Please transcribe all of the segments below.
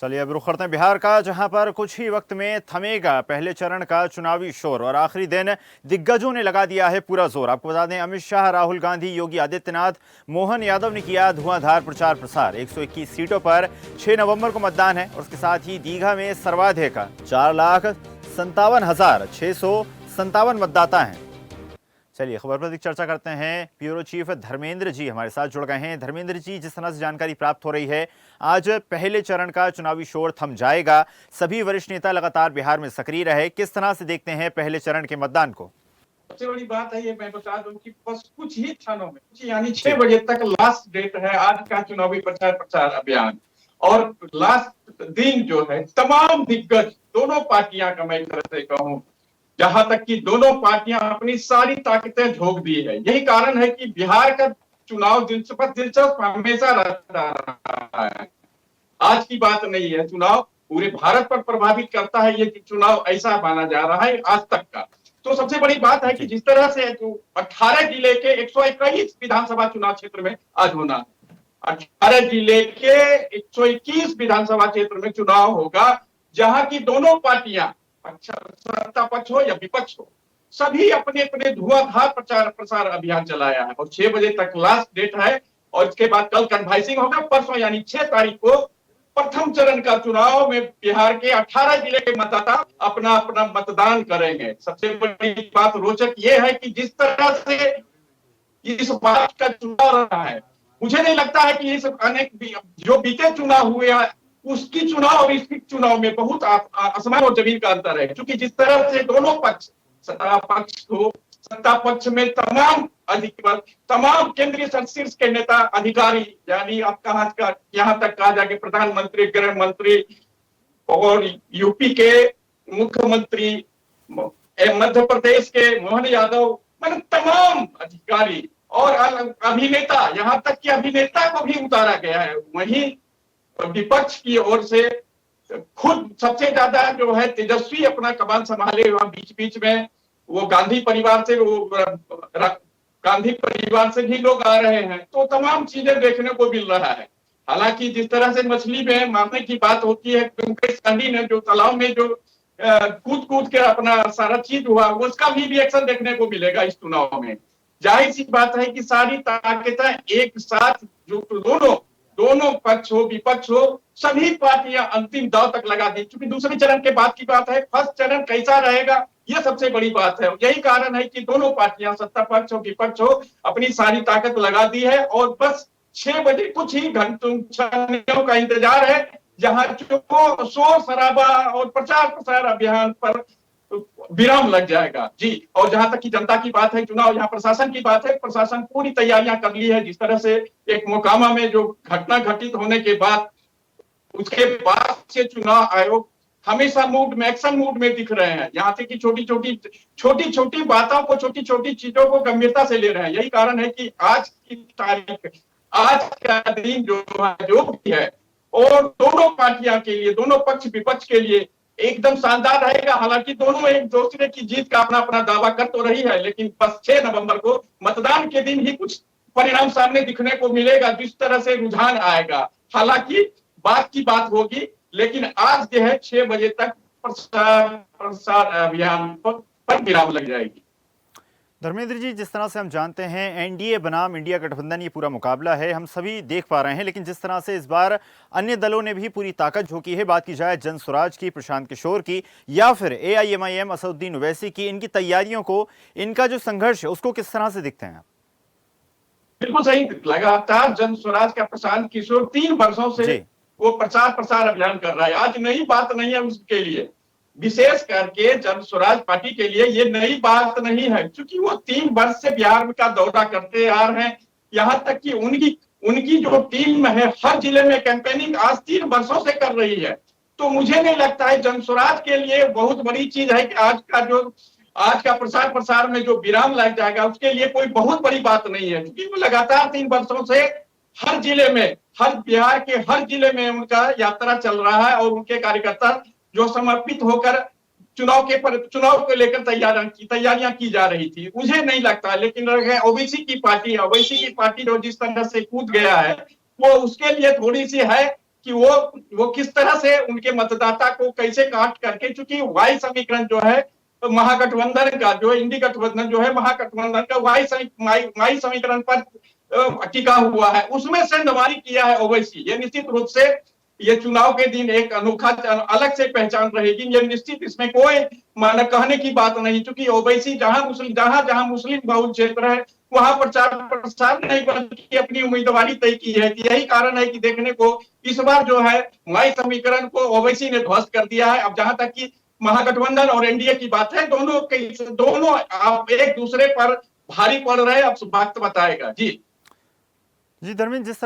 चलिए अब रुख करते हैं बिहार का, जहां पर कुछ ही वक्त में थमेगा पहले चरण का चुनावी शोर और आखिरी दिन दिग्गजों ने लगा दिया है पूरा जोर। आपको बता दें, अमित शाह, राहुल गांधी, योगी आदित्यनाथ, मोहन यादव ने किया धुआंधार प्रचार प्रसार। 121 सीटों पर 6 नवंबर को मतदान है और उसके साथ ही दीघा में सर्वाधिक 4,57,657 मतदाता हैं। चलिए खबर पर अधिक चर्चा करते हैं। ब्यूरो चीफ धर्मेंद्र जी हमारे साथ जुड़ गए हैं। धर्मेंद्र जी, जिस तरह से जानकारी प्राप्त हो रही है, आज पहले चरण का चुनावी शोर थम जाएगा, सभी वरिष्ठ नेता लगातार बिहार में सक्रिय रहे, किस तरह से देखते हैं पहले चरण के मतदान को? सबसे बड़ी बात है ये, मैं बता दूं कि बस कुछ ही क्षणों में, कुछ यानी 6 बजे तक लास्ट डेट है आज का चुनावी प्रचार अभियान। और लास्ट दिन जो है तमाम दिग्गज दोनों पार्टियां का, मैं एक तरह से कहूं, जहां तक कि दोनों पार्टियां अपनी सारी ताकतें झोंक दी है। यही कारण है कि बिहार का चुनाव दिलचस्प हमेशा रहता है। आज की बात नहीं है, चुनाव पूरे भारत पर प्रभावित करता है। ये चुनाव ऐसा माना जा रहा है आज तक का। तो सबसे बड़ी बात है कि जिस तरह से जो 18 जिले के 121 विधानसभा चुनाव क्षेत्र में आज होना, 18 जिले के 121 विधानसभा क्षेत्र में चुनाव होगा, जहां की दोनों पार्टियां, सत्ता पक्ष हो या विपक्ष हो, सभी अपने अपने धुआंधार प्रचार प्रसार अभियान चलाया है। और 6 बजे तक लास्ट डेट है और इसके बाद कल कन्वाइसिंग होगा। परसों यानी 6 तारीख को प्रथम चरण का चुनाव में बिहार के 18 जिले के मतदाता अपना अपना मतदान करेंगे। सबसे बड़ी बात रोचक ये है कि जिस तरह से इस बात का चुनाव रहा है, मुझे नहीं लगता है कि इस अनेक जो बीते चुनाव हुए हैं उसकी चुनाव और इसकी चुनाव में बहुत आसमान और जमीन का अंतर है। क्योंकि जिस तरह से दोनों पक्ष, सत्ता पक्ष में तमाम केंद्रीय शीर्ष के नेता अधिकारी, यानी आप कहा यहाँ तक कहा जाके प्रधानमंत्री, गृह मंत्री और यूपी के मुख्यमंत्री, मध्य प्रदेश के मोहन यादव, मतलब तमाम अधिकारी और अभिनेता, यहाँ तक कि अभिनेता को भी उतारा गया है। वहीं विपक्ष की ओर से खुद सबसे ज्यादा जो है तेजस्वी अपना कमान संभाले, वहां बीच बीच में वो गांधी परिवार से भी लोग आ रहे हैं। तो तमाम चीजें देखने को मिल रहा है। हालांकि जिस तरह से मछली में मारने की बात होती है, मुकेश सहनी ने जो तालाब में जो कूद कूद के अपना सारा चीज हुआ, उसका भी रिएक्शन देखने को मिलेगा इस चुनाव में। जाहिर सी बात है कि सारी ताकतें एक साथ, जो दोनों पक्ष हो विपक्ष हो, सभी पार्टियां अंतिम दांव तक लगा दी। क्योंकि दूसरे चरण के बाद की बात है, फर्स्ट चरण कैसा रहेगा यह सबसे बड़ी बात है। यही कारण है कि दोनों पार्टियां, सत्ता पक्ष हो विपक्ष हो, अपनी सारी ताकत लगा दी है और बस 6 बजे कुछ ही घंटों का इंतजार है, जहां जो शोर शराबा और प्रचार प्रसार अभियान पर विराम लग जाएगा। जी, और जहां तक की जनता की बात है, चुनाव यहाँ प्रशासन की बात है, प्रशासन पूरी तैयारियां कर ली है। जिस तरह से एक मोकामा में जो घटना घटित होने के बाद, उसके बाद से चुनाव आयोग हमेशा एक्शन मूड में दिख रहे हैं। यहाँ तक कि छोटी छोटी बातों को, छोटी छोटी चीजों को गंभीरता से ले रहे हैं। यही कारण है कि आज की तारीख, आज का दिन जो भी है, और दोनों पार्टियां के लिए, दोनों पक्ष विपक्ष के लिए एकदम शानदार रहेगा। हालांकि दोनों एक दूसरे की जीत का अपना अपना दावा कर तो रही है, लेकिन बस 6 नवंबर को मतदान के दिन ही कुछ परिणाम सामने दिखने को मिलेगा, जिस तरह से रुझान आएगा। हालांकि बात की बात होगी, लेकिन आज जो है 6 बजे तक प्रसार अभियान पर विराम लग जाएगी। धर्मेंद्र जी, जिस तरह से हम जानते हैं एनडीए बनाम इंडिया गठबंधन ये पूरा मुकाबला है, हम सभी देख पा रहे हैं, लेकिन जिस तरह से इस बार अन्य दलों ने भी पूरी ताकत झोंकी है, बात की जाए जन स्वराज की, प्रशांत किशोर की, या फिर एआईएमआईएम असदुद्दीन ओवैसी की, इनकी तैयारियों को, इनका जो संघर्ष है उसको किस तरह से दिखते हैं आप? बिल्कुल सही, लगातार जन स्वराज का प्रशांत किशोर 3 वर्षों से वो प्रचार प्रसार अभियान कर रहा है। आज नई बात नहीं है उसके लिए, विशेष करके जन स्वराज पार्टी के लिए ये नई बात नहीं है, क्योंकि वो 3 वर्ष से बिहार का दौरा करते आ रहे हैं। यहाँ तक कि उनकी जो टीम है हर जिले में कैंपेनिंग आज 3 वर्षों से कर रही है। तो मुझे नहीं लगता है जन स्वराज के लिए बहुत बड़ी चीज है कि आज का प्रचार प्रसार में जो विराम लग जाएगा, उसके लिए कोई बहुत बड़ी बात नहीं है। क्योंकि वो लगातार 3 वर्षों से हर जिले में, हर बिहार के हर जिले में उनका यात्रा चल रहा है और उनके कार्यकर्ता जो समर्पित होकर चुनाव को लेकर तैयारियां की जा रही थी। मुझे नहीं लगता, लेकिन ओवैसी की पार्टी जो जिस तरह से कूद गया है, वो उसके लिए थोड़ी सी है कि वो किस तरह से उनके मतदाता को कैसे काट करके, चूंकि वाई समीकरण जो है महागठबंधन का, जो इंडी गठबंधन जो है महागठबंधन का वाई समीकरण पर टिका हुआ है, उसमें सेंधमारी किया है ओवैसी। ये निश्चित रूप से ये चुनाव के दिन एक अनोखा अलग से पहचान रहेगी। ये निश्चित, इसमें कोई माना कहने की बात नहीं, क्योंकि ओवैसी जहां मुस्लिम बहुल क्षेत्र है वहां प्रचार प्रसार नहीं बल्कि अपनी उम्मीदवारी तय की है। यही कारण है कि देखने को इस बार जो है वाई समीकरण को ओवैसी ने ध्वस्त कर दिया है। अब जहां तक कि महागठबंधन और एनडीए की बात है, दोनों आप एक दूसरे पर भारी पड़ रहे हैं। अब वक्त बताएगा। जी जी धर्मेंद्र, जिस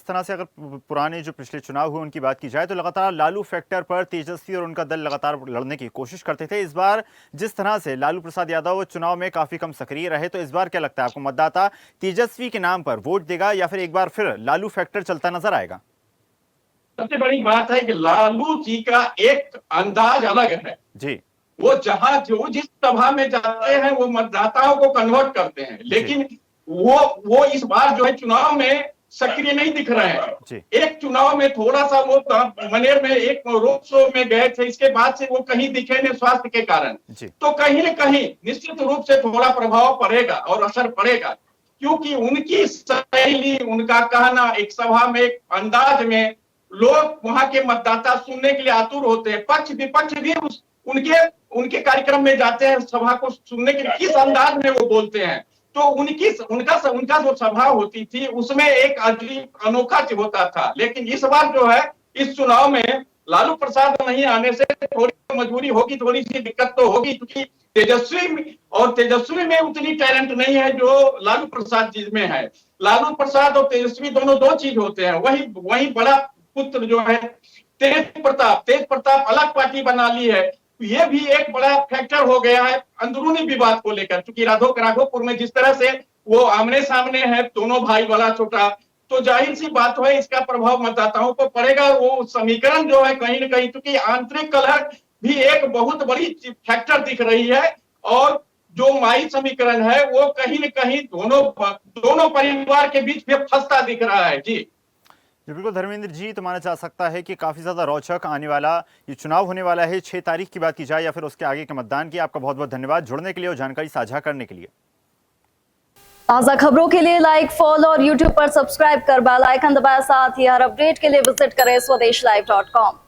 तरह से अगर पुराने जो पिछले चुनाव हुए उनकी बात की जाए तो लगातार लालू फैक्टर पर तेजस्वी और उनका दल लगातार लड़ने की कोशिश करते थे। इस बार जिस तरह से लालू प्रसाद यादव चुनाव में काफी कम सक्रिय रहे, तो इस बार क्या लगता है आपको, मतदाता तेजस्वी के नाम पर वोट देगा या फिर एक बार फिर लालू फैक्टर चलता नजर आएगा? सबसे बड़ी बात है कि लालू जी का एक अंदाज अलग है जी। वो जो जिस सभा में जाते हैं वो मतदाताओं को कन्वर्ट करते हैं, लेकिन वो इस बार जो है चुनाव में सक्रिय नहीं दिख रहे हैं। एक चुनाव में थोड़ा सा वो मनेर में एक रोड शो में गए थे, इसके बाद से वो कहीं दिखे नहीं स्वास्थ्य के कारण। तो कहीं न कहीं निश्चित रूप से थोड़ा प्रभाव पड़ेगा और असर पड़ेगा, क्योंकि उनकी शैली, उनका कहना, एक सभा में एक अंदाज में लोग वहां के मतदाता सुनने के लिए आतुर होते हैं। पक्ष विपक्ष भी उनके कार्यक्रम में जाते हैं सभा को सुनने के लिए, किस अंदाज में वो बोलते हैं। तो उनका जो सभा होती थी उसमें एक अजीब अनोखा होता था। लेकिन इस बार जो है इस चुनाव में लालू प्रसाद नहीं आने से थोड़ी मजबूरी होगी, थोड़ी सी दिक्कत तो होगी, क्योंकि तेजस्वी में उतनी टैलेंट नहीं है जो लालू प्रसाद जी में है। लालू प्रसाद और तेजस्वी दोनों दो चीज होते हैं। वही बड़ा पुत्र जो है तेज प्रताप अलग पार्टी बना ली है। ये भी एक बड़ा फैक्टर हो गया है अंदरूनी विवाद को लेकर, क्योंकि राघोपुर में जिस तरह से वो आमने सामने है दोनों भाई, बड़ा छोटा, तो जाहिर सी बात है इसका प्रभाव मतदाताओं को पड़ेगा। वो समीकरण जो है कहीं न कहीं, क्योंकि आंतरिक कलह भी एक बहुत बड़ी फैक्टर दिख रही है, और जो माई समीकरण है वो कहीं न कहीं दोनों परिवार के बीच में फंसता दिख रहा है। जी बिल्कुल धर्मेंद्र जी, तो माना जा सकता है कि काफी ज्यादा रोचक आने वाला ये चुनाव होने वाला है। 6 तारीख की बात की जाए या फिर उसके आगे के मतदान की। आपका बहुत बहुत धन्यवाद जुड़ने के लिए और जानकारी साझा करने के लिए। ताज़ा खबरों के लिए लाइक, फॉलो और यूट्यूब पर सब्सक्राइब कर बेल आइकन दबाएं। साथ ही हर अपडेट के लिए विजिट करें स्वदेशलाइव.com।